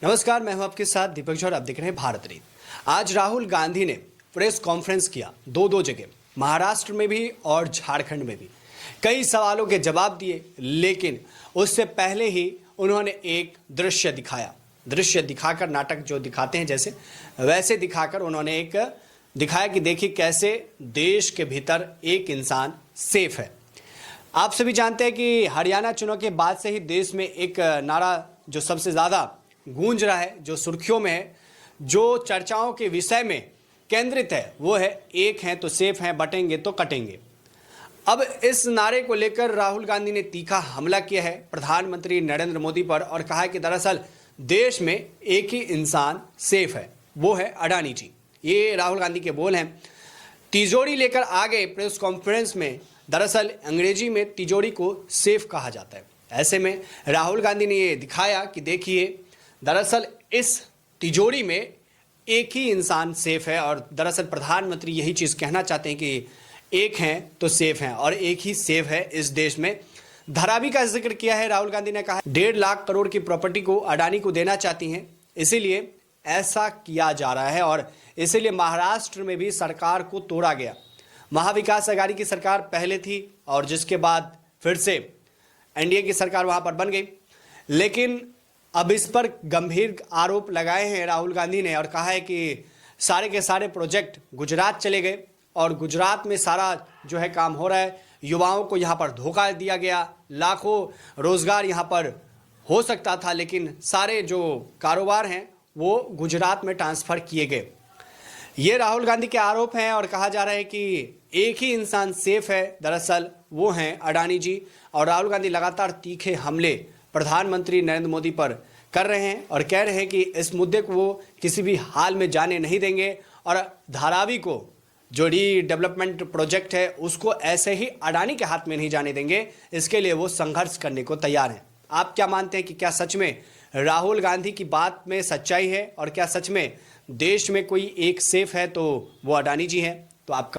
नमस्कार, मैं हूं आपके साथ दीपक झा और आप देख रहे हैं भारत रीत। आज राहुल गांधी ने प्रेस कॉन्फ्रेंस किया दो जगह, महाराष्ट्र में भी और झारखंड में भी। कई सवालों के जवाब दिए, लेकिन उससे पहले ही उन्होंने एक दृश्य दिखाकर, नाटक जो दिखाते हैं जैसे वैसे दिखाकर उन्होंने एक दिखाया कि देखिए कैसे देश के भीतर एक इंसान सेफ है। आप सभी जानते हैं कि हरियाणा चुनाव के बाद से ही देश में एक नारा जो सबसे ज़्यादा गूंज रहा है, जो सुर्खियों में है, जो चर्चाओं के विषय में केंद्रित है, वो है एक हैं तो सेफ हैं, बटेंगे तो कटेंगे। अब इस नारे को लेकर राहुल गांधी ने तीखा हमला किया है प्रधानमंत्री नरेंद्र मोदी पर और कहा है कि दरअसल देश में एक ही इंसान सेफ है, वो है अडानी जी। ये राहुल गांधी के बोल हैं। तिजोरी लेकर आ गए प्रेस कॉन्फ्रेंस में। दरअसल अंग्रेजी में तिजोरी को सेफ कहा जाता है। ऐसे में राहुल गांधी ने ये दिखाया कि देखिए दरअसल इस तिजोरी में एक ही इंसान सेफ है और दरअसल प्रधानमंत्री यही चीज़ कहना चाहते हैं कि एक हैं तो सेफ हैं और एक ही सेफ है इस देश में। धारावी का जिक्र किया है राहुल गांधी ने, कहा 1.5 लाख करोड़ की प्रॉपर्टी को अडानी को देना चाहती हैं, इसीलिए ऐसा किया जा रहा है और इसीलिए महाराष्ट्र में भी सरकार को तोड़ा गया। महाविकास अघाड़ी की सरकार पहले थी और जिसके बाद फिर से एनडीए की सरकार वहां पर बन गई, लेकिन अब इस पर गंभीर आरोप लगाए हैं राहुल गांधी ने और कहा है कि सारे के सारे प्रोजेक्ट गुजरात चले गए और गुजरात में सारा जो है काम हो रहा है। युवाओं को यहाँ पर धोखा दिया गया, लाखों रोजगार यहाँ पर हो सकता था, लेकिन सारे जो कारोबार हैं वो गुजरात में ट्रांसफ़र किए गए। ये राहुल गांधी के आरोप हैं और कहा जा रहा है कि एक ही इंसान सेफ है, दरअसल वो हैं अडानी जी। और राहुल गांधी लगातार तीखे हमले प्रधानमंत्री नरेंद्र मोदी पर कर रहे हैं और कह रहे हैं कि इस मुद्दे को वो किसी भी हाल में जाने नहीं देंगे और धारावी को जो रीडेवलपमेंट प्रोजेक्ट है उसको ऐसे ही अडानी के हाथ में नहीं जाने देंगे। इसके लिए वो संघर्ष करने को तैयार हैं। आप क्या मानते हैं कि क्या सच में राहुल गांधी की बात में सच्चाई है और क्या सच में देश में कोई एक सेफ है तो वो अडानी जी हैं? तो आपका